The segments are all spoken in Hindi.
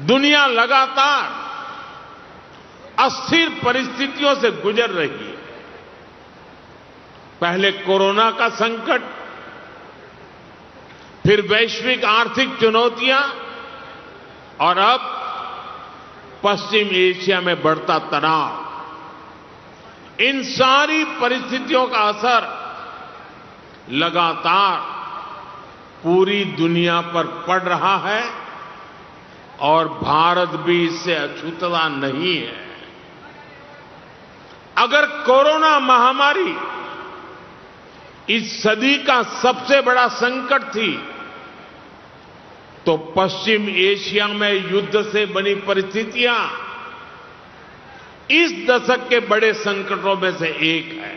दुनिया लगातार अस्थिर परिस्थितियों से गुजर रही है। पहले कोरोना का संकट, फिर वैश्विक आर्थिक चुनौतियां और अब पश्चिम एशिया में बढ़ता तनाव। इन सारी परिस्थितियों का असर लगातार पूरी दुनिया पर पड़ रहा है और भारत भी इससे अछूता नहीं है। अगर कोरोना महामारी इस सदी का सबसे बड़ा संकट थी, तो पश्चिम एशिया में युद्ध से बनी परिस्थितियां इस दशक के बड़े संकटों में से एक है।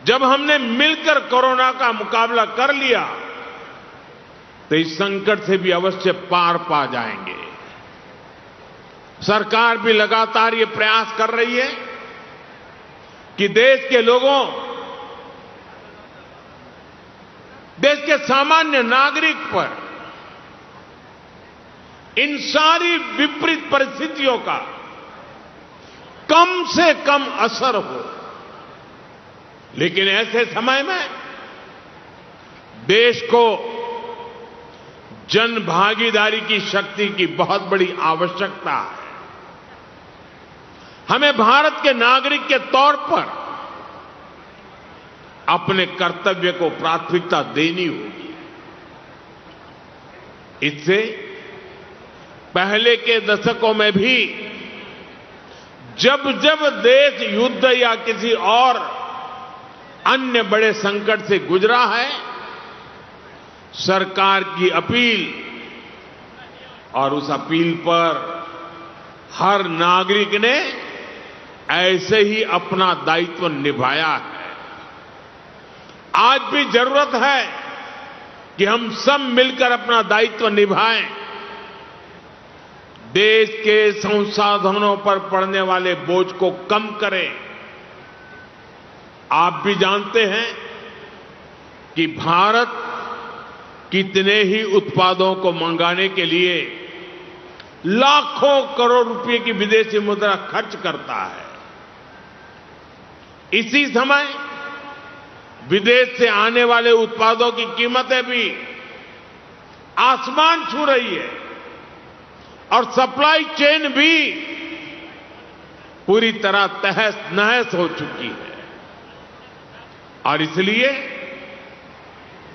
जब हमने मिलकर कोरोना का मुकाबला कर लिया, तो इस संकट से भी अवश्य पार पा जाएंगे। सरकार भी लगातार ये प्रयास कर रही है कि देश के लोगों, देश के सामान्य नागरिक पर इन सारी विपरीत परिस्थितियों का कम से कम असर हो। लेकिन ऐसे समय में देश को जन भागीदारी की शक्ति की बहुत बड़ी आवश्यकता है। हमें भारत के नागरिक के तौर पर अपने कर्तव्य को प्राथमिकता देनी होगी। इससे पहले के दशकों में भी जब जब देश युद्ध या किसी और अन्य बड़े संकट से गुजरा है, सरकार की अपील और उस अपील पर हर नागरिक ने ऐसे ही अपना दायित्व निभाया है। आज भी जरूरत है कि हम सब मिलकर अपना दायित्व निभाएं, देश के संसाधनों पर पड़ने वाले बोझ को कम करें। आप भी जानते हैं कि भारत कितने ही उत्पादों को मंगाने के लिए लाखों करोड़ रुपए की विदेशी मुद्रा खर्च करता है। इसी समय विदेश से आने वाले उत्पादों की कीमतें भी आसमान छू रही है और सप्लाई चेन भी पूरी तरह तहस नहस हो चुकी है। और इसलिए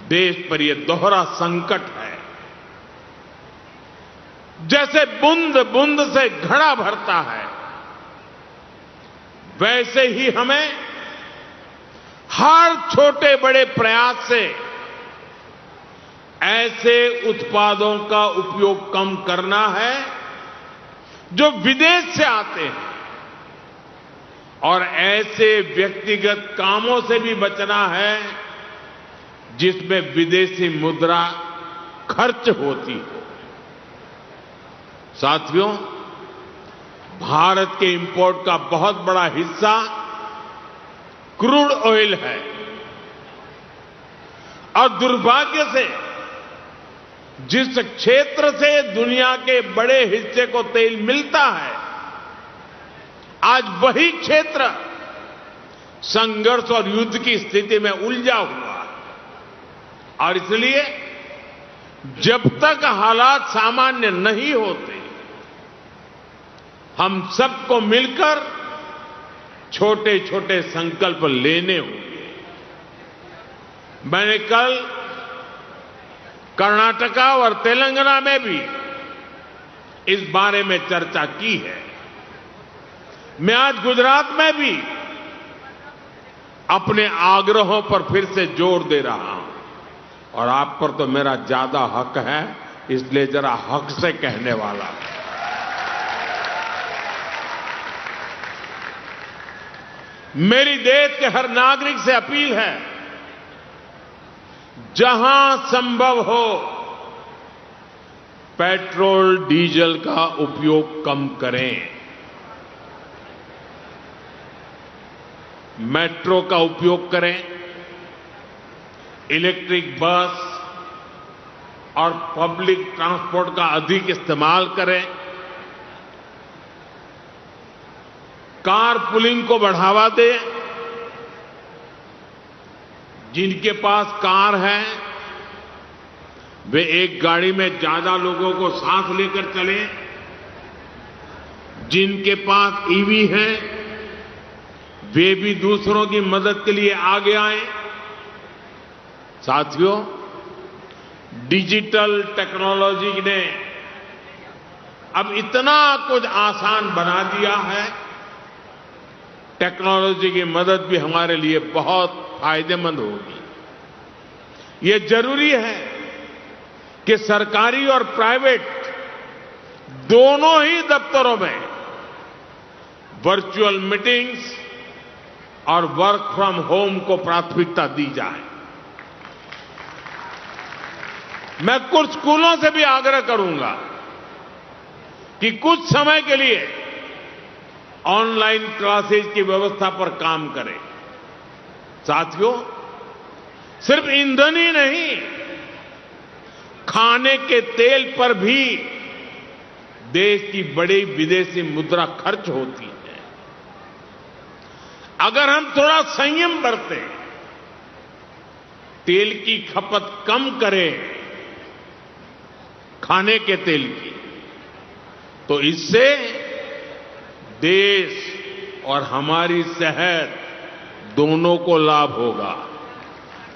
देश पर यह दोहरा संकट है। जैसे बूंद बूंद से घड़ा भरता है, वैसे ही हमें हर छोटे बड़े प्रयास से ऐसे उत्पादों का उपयोग कम करना है जो विदेश से आते हैं, और ऐसे व्यक्तिगत कामों से भी बचना है जिसमें विदेशी मुद्रा खर्च होती हो। साथियों, भारत के इंपोर्ट का बहुत बड़ा हिस्सा क्रूड ऑयल है और दुर्भाग्य से जिस क्षेत्र से दुनिया के बड़े हिस्से को तेल मिलता है, आज वही क्षेत्र संघर्ष और युद्ध की स्थिति में उलझा हुआ है। और इसलिए जब तक हालात सामान्य नहीं होते, हम सबको मिलकर छोटे छोटे संकल्प लेने होंगे। मैंने कल कर्नाटका और तेलंगाना में भी इस बारे में चर्चा की है। मैं आज गुजरात में भी अपने आग्रहों पर फिर से जोर दे रहा हूं, और आप पर तो मेरा ज्यादा हक है, इसलिए जरा हक से कहने वाला। मेरी देश के हर नागरिक से अपील है, जहां संभव हो पेट्रोल डीजल का उपयोग कम करें। मेट्रो का उपयोग करें, इलेक्ट्रिक बस, और पब्लिक ट्रांसपोर्ट का अधिक इस्तेमाल करें, कार पुलिंग को बढ़ावा दें। जिनके पास कार है वे एक गाड़ी में ज्यादा लोगों को साथ लेकर चलें। जिनके पास ईवी है वे भी दूसरों की मदद के लिए आगे आए। साथियों, डिजिटल टेक्नोलॉजी ने अब इतना कुछ आसान बना दिया है। टेक्नोलॉजी की मदद भी हमारे लिए बहुत फायदेमंद होगी। ये जरूरी है कि सरकारी और प्राइवेट दोनों ही दफ्तरों में वर्चुअल मीटिंग्स और वर्क फ्रॉम होम को प्राथमिकता दी जाए। मैं कुछ स्कूलों से भी आग्रह करूंगा कि कुछ समय के लिए ऑनलाइन क्लासेज की व्यवस्था पर काम करें। साथियों, सिर्फ ईंधन ही नहीं, खाने के तेल पर भी देश की बड़ी विदेशी मुद्रा खर्च होती है। अगर हम थोड़ा संयम बरतें, तेल की खपत कम करें, खाने के तेल की, तो इससे देश और हमारी सेहत दोनों को लाभ होगा।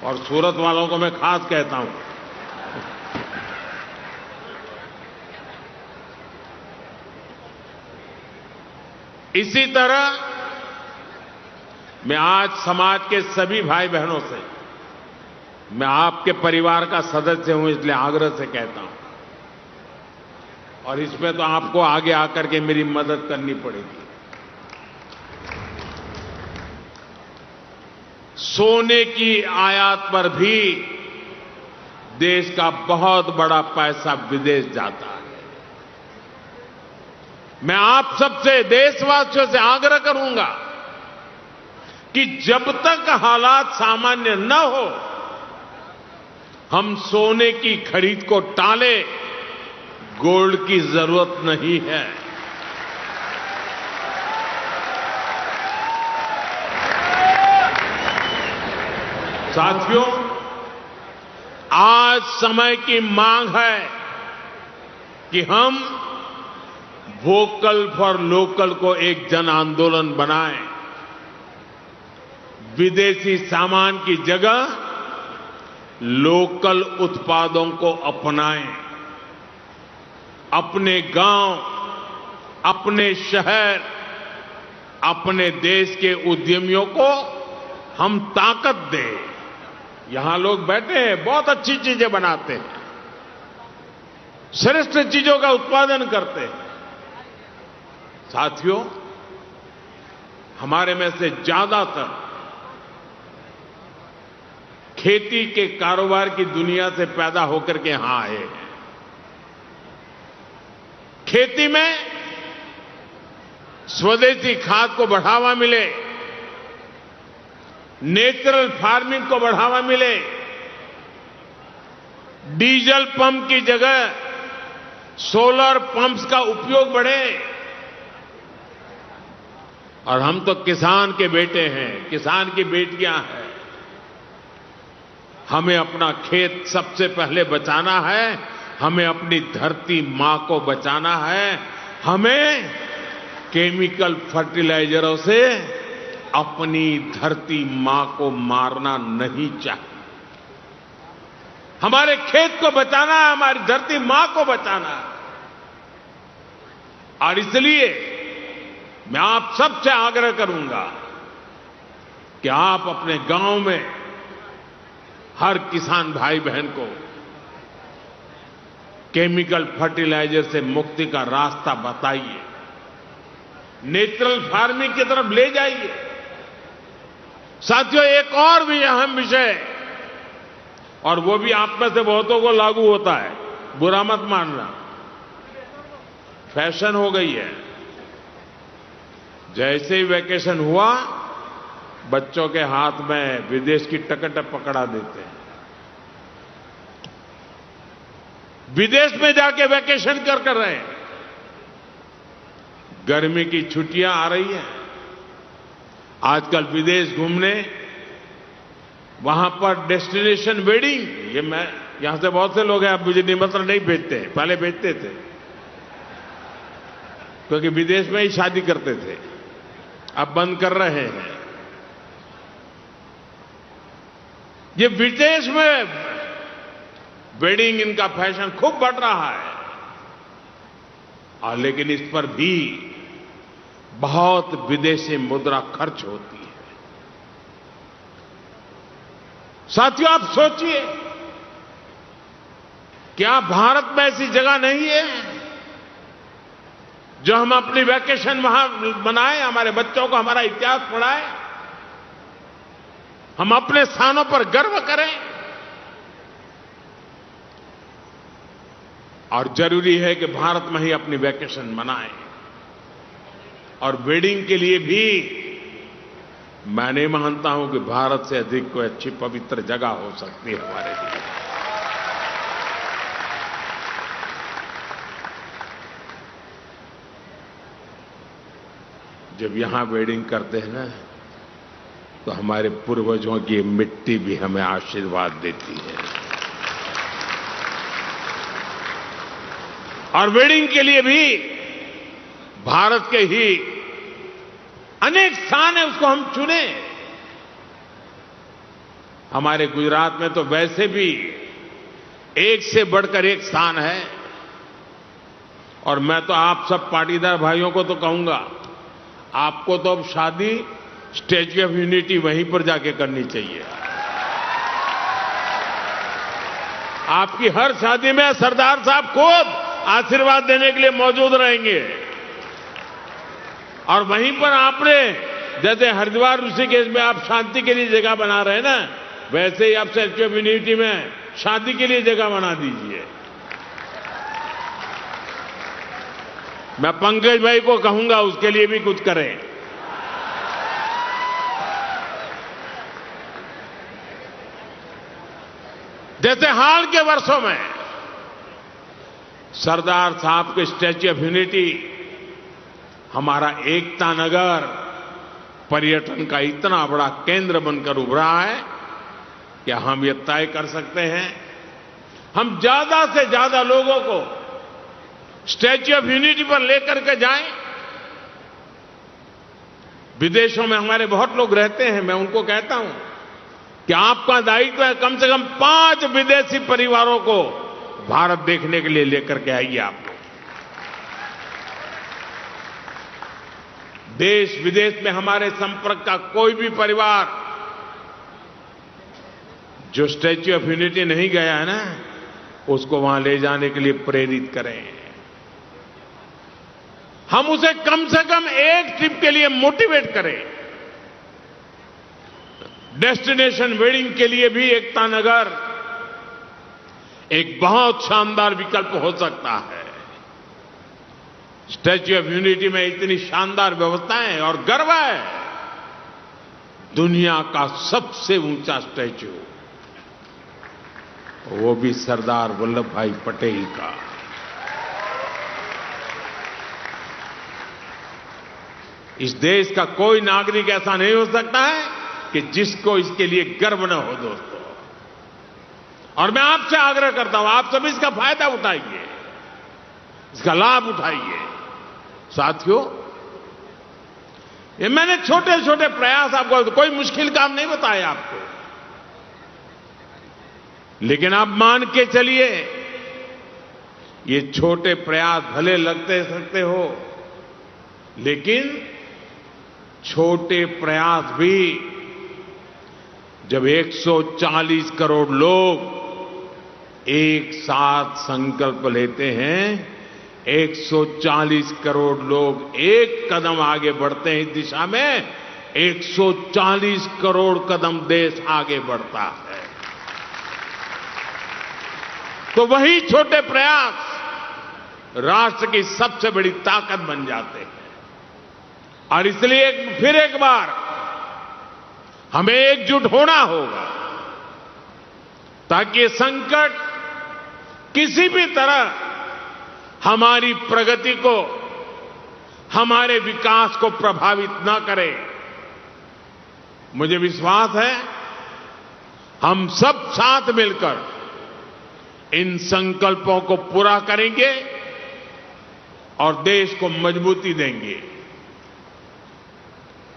और सूरत वालों को मैं खास कहता हूं, इसी तरह मैं आज समाज के सभी भाई बहनों से, मैं आपके परिवार का सदस्य हूं इसलिए आग्रह से कहता हूं, और इसमें तो आपको आगे आकर के मेरी मदद करनी पड़ेगी। सोने की आयात पर भी देश का बहुत बड़ा पैसा विदेश जाता है। मैं आप सबसे, देशवासियों से आग्रह करूंगा कि जब तक हालात सामान्य न हो, हम सोने की खरीद को टालें। गोल्ड की जरूरत नहीं है। साथियों, आज समय की मांग है कि हम वोकल फॉर लोकल को एक जन आंदोलन बनाएं। विदेशी सामान की जगह लोकल उत्पादों को अपनाएं। अपने गांव, अपने शहर, अपने देश के उद्यमियों को हम ताकत दें। यहां लोग बैठे हैं, बहुत अच्छी चीजें बनाते हैं, श्रेष्ठ चीजों का उत्पादन करते हैं। साथियों, हमारे में से ज्यादातर खेती के कारोबार की दुनिया से पैदा होकर के यहां आए हैं। खेती में स्वदेशी खाद को बढ़ावा मिले, नेचुरल फार्मिंग को बढ़ावा मिले, डीजल पंप की जगह सोलर पंप्स का उपयोग बढ़े। और हम तो किसान के बेटे हैं, किसान की बेटियां हैं। हमें अपना खेत सबसे पहले बचाना है, हमें अपनी धरती मां को बचाना है। हमें केमिकल फर्टिलाइजरों से अपनी धरती मां को मारना नहीं चाहिए। हमारे खेत को बचाना है, हमारी धरती मां को बचाना है। और इसलिए मैं आप सबसे आग्रह करूंगा कि आप अपने गांव में हर किसान भाई बहन को केमिकल फर्टिलाइजर से मुक्ति का रास्ता बताइए, नेचुरल फार्मिंग की तरफ ले जाइए। साथियों, एक और भी अहम विषय, और वो भी आप में से बहुतों को लागू होता है, बुरा मत मानना, फैशन हो गई है। जैसे ही वैकेशन हुआ, बच्चों के हाथ में विदेश की टिकट पकड़ा देते हैं। विदेश में जाके वैकेशन कर रहे हैं। गर्मी की छुट्टियां आ रही हैं, आजकल विदेश घूमने, वहां पर डेस्टिनेशन वेडिंग, ये मैं यहां से बहुत से लोग हैं, अब मुझे निमंत्रण नहीं भेजते, पहले भेजते थे क्योंकि विदेश में ही शादी करते थे, अब बंद कर रहे हैं। ये विदेश में वेडिंग, इनका फैशन खूब बढ़ रहा है, और लेकिन इस पर भी बहुत विदेशी मुद्रा खर्च होती है। साथियों, आप सोचिए, क्या भारत में ऐसी जगह नहीं है जो हम अपनी वैकेशन वहां मनाएं, हमारे बच्चों को हमारा इतिहास पढ़ाएं, हम अपने स्थानों पर गर्व करें? और जरूरी है कि भारत में ही अपनी वैकेशन मनाएं। और वेडिंग के लिए भी मैं नहीं मानता हूं कि भारत से अधिक कोई अच्छी पवित्र जगह हो सकती है हमारे लिए। जब यहां वेडिंग करते हैं ना, तो हमारे पूर्वजों की मिट्टी भी हमें आशीर्वाद देती है। और वेडिंग के लिए भी भारत के ही अनेक स्थान है, उसको हम चुने। हमारे गुजरात में तो वैसे भी एक से बढ़कर एक स्थान है। और मैं तो आप सब पाटीदार भाइयों को तो कहूंगा, आपको तो अब शादी स्टैच्यू ऑफ यूनिटी वहीं पर जाके करनी चाहिए। आपकी हर शादी में सरदार साहब खुद आशीर्वाद देने के लिए मौजूद रहेंगे। और वहीं पर आपने, जैसे हरिद्वार ऋषिकेश में आप शांति के लिए जगह बना रहे हैं ना, वैसे ही आप स्टैच्यू ऑफ यूनिटी में शादी के लिए जगह बना दीजिए। मैं पंकज भाई को कहूंगा उसके लिए भी कुछ करें। जैसे हाल के वर्षों में सरदार साहब के स्टैच्यू ऑफ यूनिटी, हमारा एकता नगर पर्यटन का इतना बड़ा केंद्र बनकर उभरा है कि हम ये तय कर सकते हैं, हम ज्यादा से ज्यादा लोगों को स्टैच्यू ऑफ यूनिटी पर लेकर के जाएं। विदेशों में हमारे बहुत लोग रहते हैं, मैं उनको कहता हूं कि आपका दायित्व है कम से कम 5 विदेशी परिवारों को भारत देखने के लिए लेकर के आइए। आप लोग देश विदेश में हमारे संपर्क का कोई भी परिवार जो स्टैच्यू ऑफ यूनिटी नहीं गया है ना, उसको वहां ले जाने के लिए प्रेरित करें। हम उसे कम से कम एक ट्रिप के लिए मोटिवेट करें। डेस्टिनेशन वेडिंग के लिए भी एकता नगर एक बहुत शानदार विकल्प हो सकता है। स्टैच्यू ऑफ यूनिटी में इतनी शानदार व्यवस्थाएं और गर्व है, दुनिया का सबसे ऊंचा स्टैच्यू, वो भी सरदार वल्लभ भाई पटेल का। इस देश का कोई नागरिक ऐसा नहीं हो सकता है कि जिसको इसके लिए गर्व न हो दोस्तों। और मैं आपसे आग्रह करता हूं, आप सभी इसका फायदा उठाइए, इसका लाभ उठाइए। साथियों, ये मैंने छोटे छोटे प्रयास आपको, कोई मुश्किल काम नहीं बताया आपको, लेकिन आप मान के चलिए, ये छोटे प्रयास भले लगते सकते हो, लेकिन छोटे प्रयास भी जब 140 करोड़ लोग एक साथ संकल्प लेते हैं, 140 करोड़ लोग एक कदम आगे बढ़ते हैं इस दिशा में, 140 करोड़ कदम देश आगे बढ़ता है। तो वही छोटे प्रयास राष्ट्र की सबसे बड़ी ताकत बन जाते हैं। और इसलिए फिर एक बार हमें एकजुट होना होगा ताकि ये संकट किसी भी तरह हमारी प्रगति को, हमारे विकास को प्रभावित न करे। मुझे विश्वास है हम सब साथ मिलकर इन संकल्पों को पूरा करेंगे और देश को मजबूती देंगे।